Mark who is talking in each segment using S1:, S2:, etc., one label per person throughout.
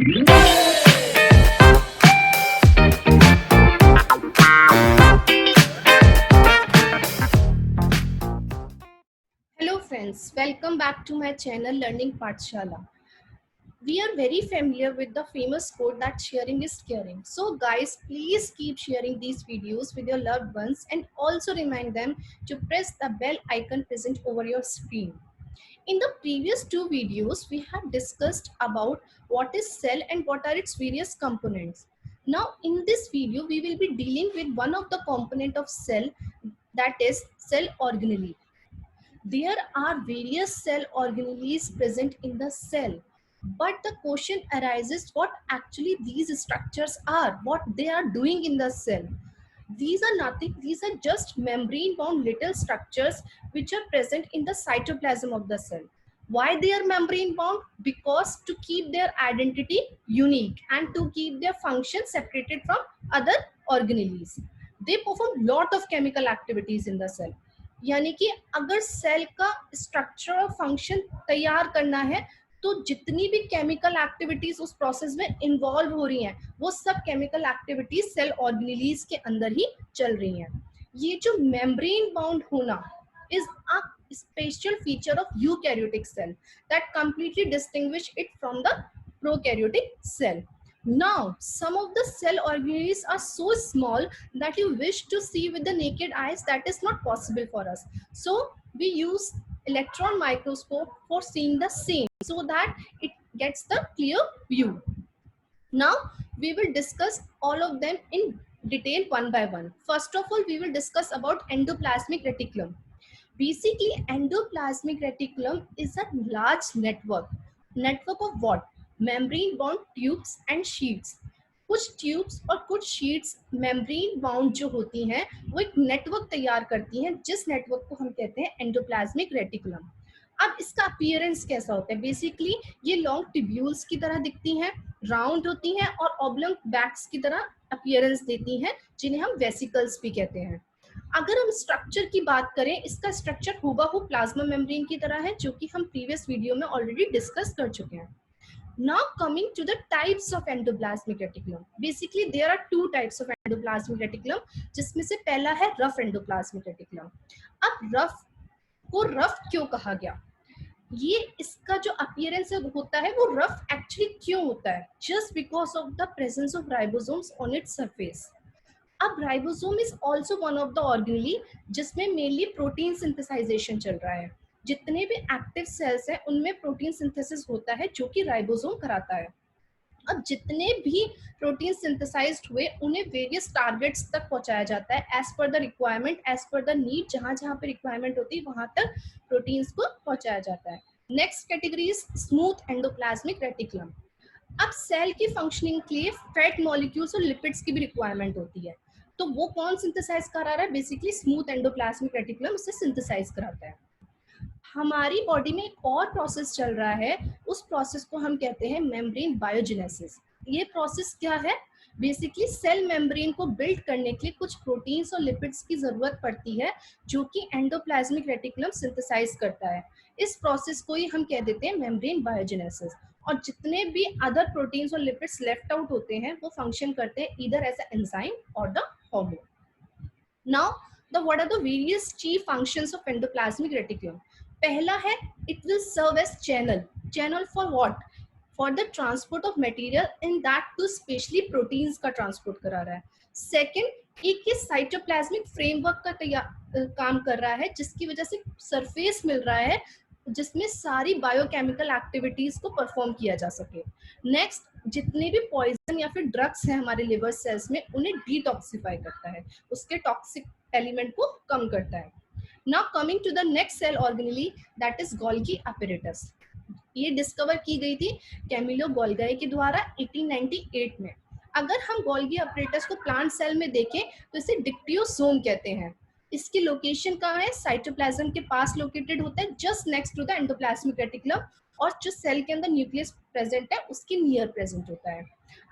S1: Hello friends, welcome back to my channel Learning Pathshala. We are very familiar with the famous quote that sharing is caring. So guys, please keep sharing these videos with your loved ones and also remind them to press the bell icon present over your screen. In the previous two videos, we have discussed about what is cell and what are its various components. Now in this video, we will be dealing with one of the component of cell, that is cell organelle. There are various cell organelles present in the cell, but the question arises what actually these structures are, what they are doing in the cell. These are nothing, these are just membrane bound little structures which are present in the cytoplasm of the cell. Why they are membrane bound? Because to keep their identity unique and to keep their function separated from other organelles. They perform lot of chemical activities in the cell. यानी कि अगर cell का structure और function तैयार करना है तो जितनी भी केमिकल एक्टिविटीज उस प्रोसेस में इन्वॉल्व हो रही हैं वो सब केमिकल एक्टिविटीज सेल ऑर्गेनेलीज के अंदर ही चल रही हैं. ये जो मेम्ब्रेन बाउंड होना is a special feature of eukaryotic cell that completely distinguish it from the prokaryotic cell. Now, some of the cell organelles are so small that you wish to see with the naked eyes. That is not possible for us. So, we use electron microscope for seeing the same so that it gets the clear view. Now, we will discuss all of them in detail one by one. First of all, we will discuss about endoplasmic reticulum. Basically, endoplasmic reticulum is a large network. Network of what? Membrane bound tubes and sheets. कुछ tubes और कुछ sheets membrane bound जो होती हैं वो एक network तैयार करती हैं जिस नेटवर्क को हम कहते हैं एंडोप्लाज्मिक रेटिकुलम. अब इसका अपीयरेंस कैसा होता है? बेसिकली ये लॉन्ग ट्यूब्यूल्स की तरह दिखती हैं, राउंड होती हैं और ऑब्लॉन्ग बैग्स की तरह अपीयरेंस देती हैं जिन्हें हम वेसिकल्स भी कहते हैं. अगर हम स्ट्रक्चर की बात करें, इसका स्ट्रक्चर हूबहू प्लाज्मा मेम्ब्रेन की तरह है जो कि हम प्रीवियस वीडियो में ऑलरेडी डिस्कस कर चुके हैं. Now coming to the types of endoplasmic reticulum. Basically there are two types of endoplasmic reticulum, जिसमें से पहला है rough endoplasmic reticulum. अब rough को rough क्यों कहा गया? ये इसका जो अपीयरेंस होता है वो रफ एक्चुअली क्यों होता है? Just because of the presence of ribosomes on its surface. अब ribosome is also one of the organelle जिसमें मेनली प्रोटीन सिंथेसाइजेशन चल रहा है. जितने भी एक्टिव सेल्स हैं उनमें प्रोटीन सिंथेसिस होता है जो कि राइबोसोम कराता है. अब जितने भी प्रोटीन सिंथेसाइज्ड हुए उन्हें वेरियस टारगेट्स तक पहुंचाया जाता है as per the requirement, as per the need. जहां जहां पे रिक्वायरमेंट होती है वहां तक प्रोटीन्स को पहुंचाया जाता है. Next category is smooth endoplasmic reticulum. अब सेल की फंक्शनिंग के लिए फैट मॉलिक्यूल्स और लिपिड्स की भी रिक्वायरमेंट होती है. तो वो कौन सिंथेसाइज करा रहा है? बेसिकली स्मूथ एंडोप्लाज्मिक रेटिकुलम उससे सिंथेसाइज कराता है. हमारी बॉडी में एक और प्रोसेस चल रहा है, उस प्रोसेस को हम कहते हैं मेम्ब्रेन बायोजेनेसिस. ये प्रोसेस क्या है? बेसिकली सेल मेम्ब्रेन को बिल्ड करने के लिए कुछ प्रोटीन्स और लिपिड्स की जरूरत पड़ती है जो कि एंडोप्लाज्मिक रेटिकुलम सिंथेसाइज करता है. इस प्रोसेस को ही हम कह देते हैं मेम्ब्रेन बायोजेनेसिस. और जितने भी अदर प्रोटीन्स और लिपिड्स लेफ्ट आउट होते हैं वो फंक्शन करते हैं ईदर एज अ एंजाइम और the hormone. Now what are the various chief functions of endoplasmic reticulum? पहला है it will serve as channel for what? For the transport of material and that to specially proteins का transport करा रहा है. Second, एक ये cytoplasmic framework का काम कर रहा है जिसकी वजह से सरफेस मिल रहा है जिसमें सारी बायोकेमिकल एक्टिविटीज को परफॉर्म किया जा सके. नेक्स्ट, जितने भी पॉइजन या फिर ड्रग्स हैं हमारे लिवर सेल्स में उन्हें डिटॉक्सिफाई करता है, उसके टॉक्सिक एलिमेंट को कम करता है. Now coming to the next cell organelle that is Golgi apparatus. ये डिस्कवर की गई थी कैमिलो गोल्गी के द्वारा 1898 में. अगर हम गोल्गी अपैरेटस को प्लांट सेल में देखें तो इसे डिक्टियोसोम कहते हैं. इसकी लोकेशन कहाँ है? साइटोप्लाज्म के पास लोकेटेड होता है, just next to the endoplasmic reticulum. और जो सेल के अंदर न्यूक्लियस प्रेजेंट है उसके नियर प्रेजेंट होता है.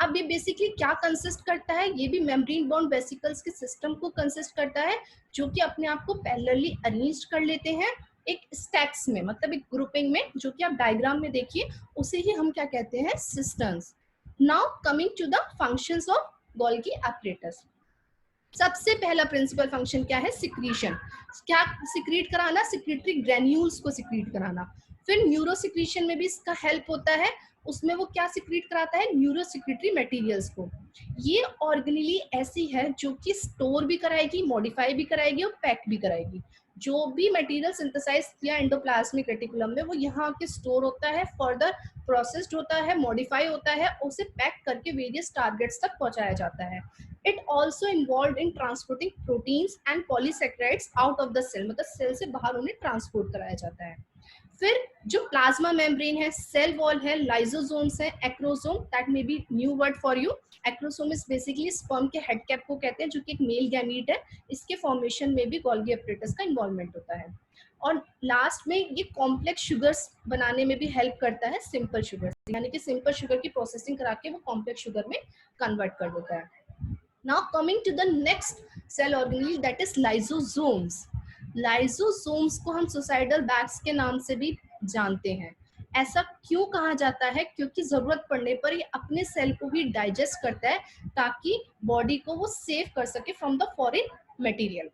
S1: अब ये बेसिकली क्या कंसिस्ट करता है? ये भी मेम्ब्रेन बाउंड वेसिकल्स के सिस्टम को कंसिस्ट करता है जो कि अपने आप को पैरेलली अरेंज कर लेते हैं एक स्टैक्स में, मतलब एक ग्रुपिंग में, जो कि आप डायग्राम में देखिए उसे ही हम क्या कहते हैं? Systems. Now coming to the functions of Golgi apparatus. सबसे पहला प्रिंसिपल फंक्शन क्या है? सिक्रीशन। क्या सिक्रीट कराना? सिक्रीटरी ग्रेन्यूल्स को सिक्रीट कराना। फिर न्यूरो सिक्रीशन में भी इसका हेल्प होता है। उसमें वो क्या सिक्रीट कराता है? न्यूरो सिक्रीटरी मटेरियल्स को। ये ऑर्गेनेली ऐसी है जो कि स्टोर भी कराएगी, मॉडिफाई भी कराएगी और पैक भी कराएगी। जो भी मटेरियल सिंथेसाइज किया एंडोप्लाज्मिक रेटिकुलम में, वो यहाँ के स्टोर होता है, फर्दर प्रोसेस्ड होता है, मॉडिफाई होता है, उसे पैक करके वेरियस टारगेट्स तक पहुंचाया जाता है। It also involved in transporting proteins and polysaccharides out of the cell, मतलब सेल से बाहर उन्हें ट्रांसपोर्ट कराया जाता है। फिर जो प्लाज्मा मेम्ब्रेन है, सेल वॉल है, लाइजोसोम्स है, acrosome, that may be new word for you. Acrosome is basically sperm के हेड कैप को कहते हैं, जो कि एक मेल गैमीट है। इसके फॉर्मेशन में भी गोल्गी एपरेटस का इन्वॉल्वमेंट होता है। और लास्ट में ये कॉम्प्लेक्स शुगर्स बनाने में भी हेल्प करता है, सिंपल शुगर, यानी कि सिंपल शुगर की प्रोसेसिंग करा के वो कॉम्प्लेक्स शुगर में कन्वर्ट कर देता है। Now coming to the next cell organelle, that is lysosomes. Lysosomes को हम suicidal bags के नाम से भी जानते हैं। ऐसा क्यों कहा जाता है? क्योंकि जरूरत पड़ने पर ये अपने सेल को भी डाइजेस्ट करता है ताकि बॉडी को वो सेव कर सके फ्रॉम द फॉरेन मटेरियल।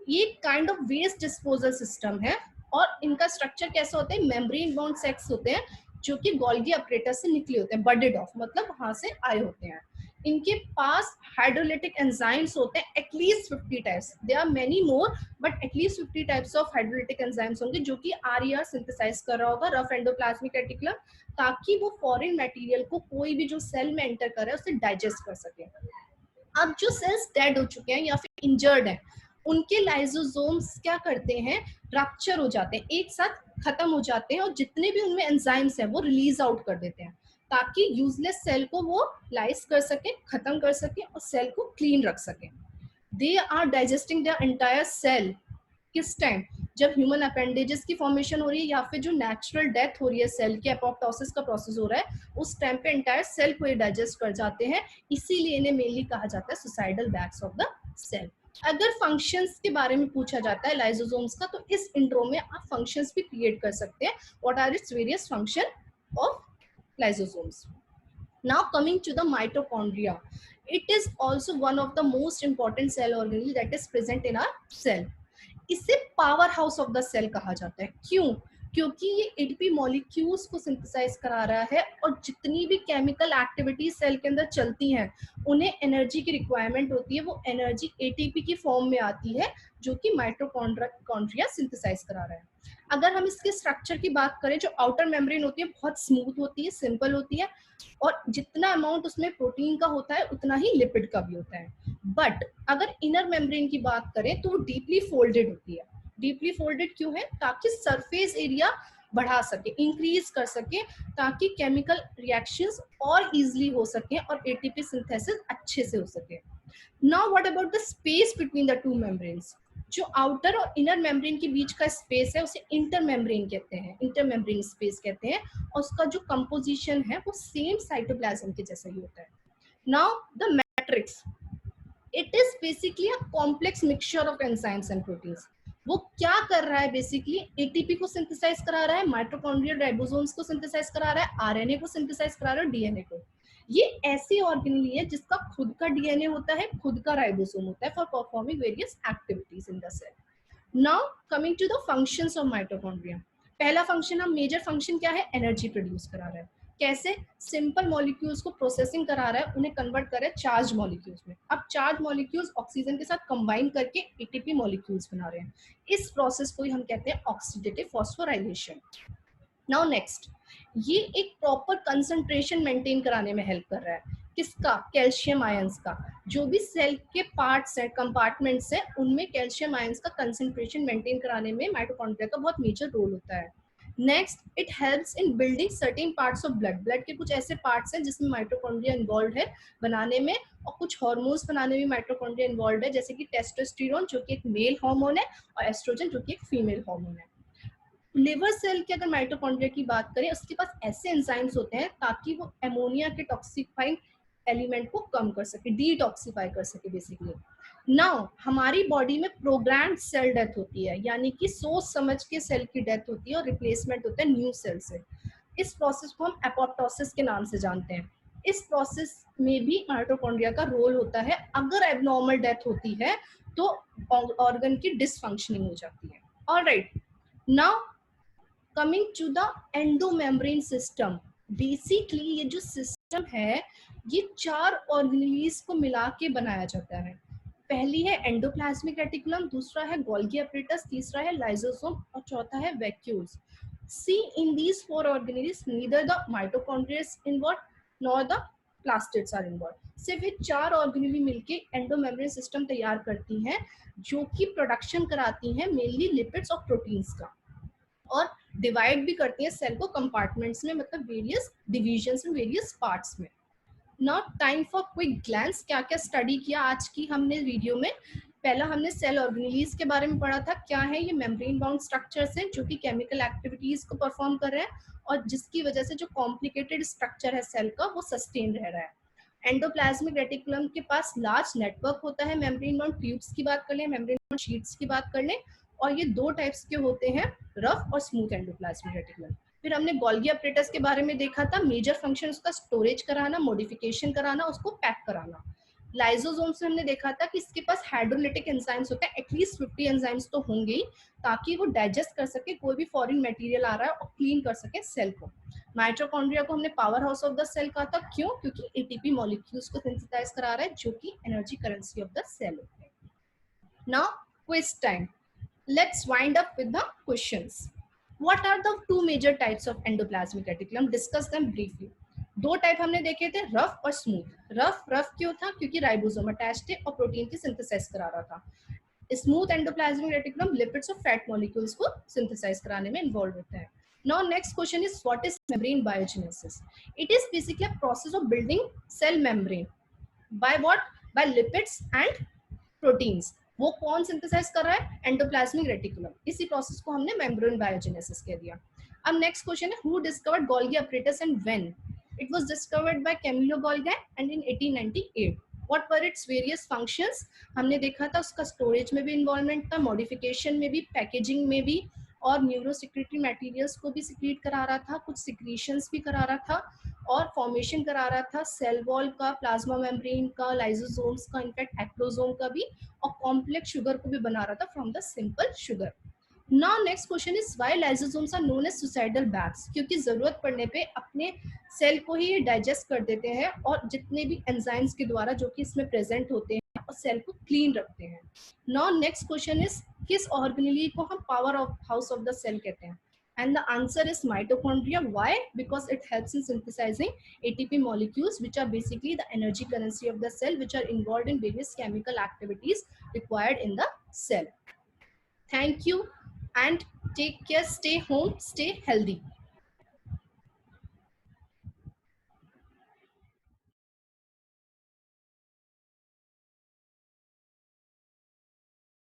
S1: ये kind of waste disposal system है और इनका स्ट्रक्चर कैसा होता है? मेम्ब्रेन बाउंड सेक्स होते हैं जो कि गोल्गी अपरेटस से निकले होते हैं, बडेड ऑफ, मतलब वहां से आए होते हैं। इनके पास हाइड्रोलिटिक एंजाइम्स होते हैं, at least 50 types, they are many more, but at least 50 types of hydrolytic enzymes होंगे जो कि आरईआर सिंथेसाइज कर रहा होगा रफ एंडोप्लाज्मिक रेटिकुलम, ताकि वो फॉरेन मटेरियल को कोई भी जो सेल में एंटर कर रहा है उसे डाइजेस्ट कर सके। अब जो सेल्स डेड हो चुके हैं या फिर इंजर्ड हैं, उनके लाइसोसोम्स क्या करते हैं? रप्चर हो जाते हैं, एक साथ खत्म हो जाते हैं, और जितने भी उनमें एंजाइम्स हैं वो रिलीज आउट कर देते हैं ताकि यूजलेस सेल को वो लाइस कर सके, खत्म कर सके और सेल को क्लीन रख सके। They are digesting the entire cell. किस टाइम? जब ह्यूमन अपेंडेजेस की फॉर्मेशन हो रही है या फिर जो नेचुरल डेथ हो रही है सेल की, एपोप्टोसिस का प्रोसेस हो रहा है, उस टाइम पे एंटायर सेल को ये डाइजेस्ट कर जाते हैं। इसीलिए इन्हें मेनली कहा जाता है suicidal bags of the cell. अगर फंक्शंस के बारे में पूछा जाता है लाइसोसोम्स का, तो इस इंट्रो में आप फंक्शंस भी क्रिएट कर सकते हैं। What are its various function of lysosomes? Now coming to the mitochondria, it is also one of the most important cell organelle that is present in our cell. इसे power house of the cell कहा जाता है। क्यों? क्योंकि ये ATP molecules को synthesise करा रहा है और जितनी भी केमिकल एक्टिविटीज सेल के अंदर चलती हैं उन्हें एनर्जी की रिक्वायरमेंट होती है। वो एनर्जी एटीपी की फॉर्म में आती है जो कि माइटोकॉन्ड्रिया सिंथेसाइज करा रहा है। अगर हम इसके स्ट्रक्चर की बात करें, जो आउटर मेम्ब्रेन होती है बहुत स्मूथ होती है, सिंपल होती है, और जितना अमाउंट उसमें प्रोटीन का होता है उतना ही लिपिड का भी होता है। बट अगर इनर मेम्ब्रेन की बात करें तो वो डीपली फोल्डेड होती है। डीपली फोल्डेड क्यों है? ताकि सरफेस एरिया बढ़ा सके, इंक्रीज कर सके, ताकि केमिकल रिएक्शंस और इजीली हो सके और एटीपी सिंथेसिस अच्छे से हो सके। Now what about the space between the two membranes? जो आउटर और इनर मेम्ब्रेन के बीच का स्पेस है उसे इंटर मेम्ब्रेन कहते हैं, इंटर मेम्ब्रेन स्पेस कहते हैं, और उसका जो कंपोजिशन है वो सेम साइटोप्लाज्म के जैसा ही होता है। Now the matrix, it is basically a complex mixture of enzymes and proteins. वो क्या कर रहा है? बेसिकली एटीपी को सिंथेसाइज करा रहा है, माइटोकॉन्ड्रियल राइबोसोम्स को सिंथेसाइज करा रहा है, आरएनए को सिंथेसाइज करा रहा है, डीएनए को। ये ऐसी ऑर्गेनेल है जिसका खुद का डीएनए होता है, खुद का राइबोसोम होता है for performing various activities in the cell. Now coming to the functions of mitochondria. पहला फंक्शन, हम मेजर फंक्शन क्या है? एनर्जी प्रोड्यूस करा रहा है। कैसे? सिंपल मॉलिक्यूल्स को प्रोसेसिंग करा रहा है, उन्हें कन्वर्ट कर रहा है चार्ज मॉलिक्यूल्स में। अब चार्ज मॉलिक्यूल्स ऑक्सीजन के साथ कंबाइन करके एटीपी मॉलिक्यूल्स बना रहे हैं। इस प्रोसेस को ही हम कहते हैं ऑक्सीडेटिव फॉस्फोराइलेशन। नाउ नेक्स्ट, ये एक प्रॉपर कंसंट्रेशन मेंटेन कराने में हेल्प कर रहा है। किसका? कैल्शियम आयंस का। जो भी सेल के पार्ट्स हैं, कंपार्टमेंट्स हैं, उनमें कैल्शियम आयंस का कंसंट्रेशन मेंटेन कराने में माइटोकॉन्ड्रिया का बहुत मेजर रोल होता है। Next, it helps in building certain parts of blood. Blood के कुछ ऐसे पार्ट्स हैं जिसमें माइटोकॉन्ड्रिया इन्वॉल्व है बनाने में, और कुछ हार्मोन्स बनाने में माइटोकॉन्ड्रिया इन्वॉल्व है, जैसे कि टेस्टोस्टेरोन जो कि एक मेल हार्मोन है और एस्ट्रोजन जो कि एक फीमेल हार्मोन है। लिवर सेल की अगर माइटोकॉन्ड्रिया की बात करें, उसके पास ऐसे एंजाइम्स होते हैं ताकि वो एमोनिया के टॉक्सिफाइंग एलिमेंट को कम कर सके, डिटॉक्सिफाई कर सके बेसिकली। नाउ हमारी बॉडी में प्रोग्राम्ड सेल डेथ होती है, यानी कि सोच समझ के सेल की डेथ होती है और रिप्लेसमेंट होता है न्यू सेल से। इस प्रोसेस को हम एपोप्टोसिस के नाम से जानते हैं। इस प्रोसेस में भी माइटोकॉन्ड्रिया का रोल होता है। अगर एबनॉर्मल डेथ होती है तो ऑर्गन की डिसफंक्शनिंग हो जाती है। Alright, now coming to the endomembrane system. Basically ये जो सिस्टम है ये 4 ऑर्गेनेलीज को मिला के बनाया जाता है। पहली है एंडोप्लाज्मिक रेटिकुलम, दूसरा है गोल्गी एपरेटस, तीसरा है लाइसोसोम और चौथा है vacuoles. See in these 4 organelles neither the mitochondria is involved nor the plastids are involved. सिर्फ ये 4 ऑर्गेनेली मिलके एंडोमेम्ब्रेन सिस्टम तैयार करती हैं जो कि प्रोडक्शन कराती हैं मेनली लिपिड्स और प्रोटीन्स का, और डिवाइड भी करती है सेल को कंपार्टमेंट्स में, मतलब वेरियस डिविजन्स में, वेरियस पार्ट्स में। Not time for quick glance. क्या क्या स्टडी किया आज की हमने वीडियो में? पहला हमने सेल ऑर्गेनेलीज के बारे में पढ़ा था। क्या है ये? मेम्ब्रेन बाउंड स्ट्रक्चर्स हैं जो कि केमिकल एक्टिविटीज को परफॉर्म कर रहे हैं और जिसकी वजह से जो कॉम्प्लिकेटेड स्ट्रक्चर है सेल का वो सस्टेन रह रहा है। एंडोप्लाज्मिक रेटिकुलम के पास लार्ज नेटवर्क होता है। मेम्ब्रेन बाउंड ट्यूब्स की बात कर लें, मेम्ब्रेन बाउंड शीट्स की बात कर लें, और ये 2 टाइप्स के होते हैं, रफ और स्मूथ एंडोप्लाज्मिक रेटिकुलम। फिर हमने गोल्गी एपरेटस के बारे में देखा था। मेजर फंक्शन उसका स्टोरेज कराना, मॉडिफिकेशन कराना, उसको पैक कराना। लाइसोसोम से हमने देखा था कि इसके पास हाइड्रोलिटिक एंजाइम्स होते हैं, एटलीस्ट 50 एंजाइम्स तो होंगे ही, ताकि वो डाइजेस्ट कर सके कोई भी फॉरेन मटेरियल आ रहा है और क्लीन कर सके सेल को। माइटोकॉन्ड्रिया को हमने power house of the cell कहा था। क्यों? क्योंकि एटीपी मॉलिक्यूल्स को सिंथेसाइज करा रहा है जो कि energy currency of the cell होते हैं। Now quiz time. Let's wind up with the questions. What are the 2 major types of endoplasmic reticulum? Discuss them briefly. 2 type हमने देखे थे, रफ और स्मूथ। रफ क्यों था? क्योंकि राइबोसोम अटैच थे और प्रोटीन की सिंथेसाइज करा रहा था। स्मूथ एंडोप्लाज्मिक रेटिकुलम लिपिड्स और फैट मॉलिक्यूल्स को सिंथेसाइज कराने में इन्वॉल्व होता है। Now next question is, what is membrane biogenesis? It is basically a process of building cell membrane. By what? By lipids and proteins. वो कौन synthesise कर रहा है? Endoplasmic reticulum. इसी प्रोसेस को हमने मेम्ब्रेन बायोजेनेसिस कह दिया। अब नेक्स्ट क्वेश्चन है, who discovered Golgi apparatus and when? It was discovered by Camillo Golgi and in 1898। What were its various functions? हमने देखा था उसका स्टोरेज में भी इन्वॉल्वमेंट था, मॉडिफिकेशन में भी, पैकेजिंग में भी, और न्यूरोसिक्रेटरी मटेरियल्स को भी सिक्रीट करा रहा था, कुछ सिक्रीशंस भी करा रहा था, और फॉर्मेशन करा रहा था सेल वॉल का, प्लाज्मा मेम्ब्रेन का, लाइसोसोम्स का, इनफैक्ट एक्टोसोम का भी, और कॉम्प्लेक्स शुगर को भी बना रहा था from the simple sugar. Now next question is, why lysosomes are known as suicidal bags? क्योंकि जरूरत पड़ने पे अपने सेल को ही डाइजेस्ट कर देते हैं और जितने भी एंजाइम्स के द्वारा जो कि इसमें प्रेजेंट होते हैं और सेल को क्लीन रखते हैं। नाउ नेक्स्ट क्वेश्चन इज, किस ऑर्गेनेली को हम power of house of the cell कहते हैं? And the answer is mitochondria. Why? Because it helps in synthesizing ATP molecules, which are basically the energy currency of the cell, which are involved in various chemical activities required in the cell. Thank you and take care. Stay home, stay healthy.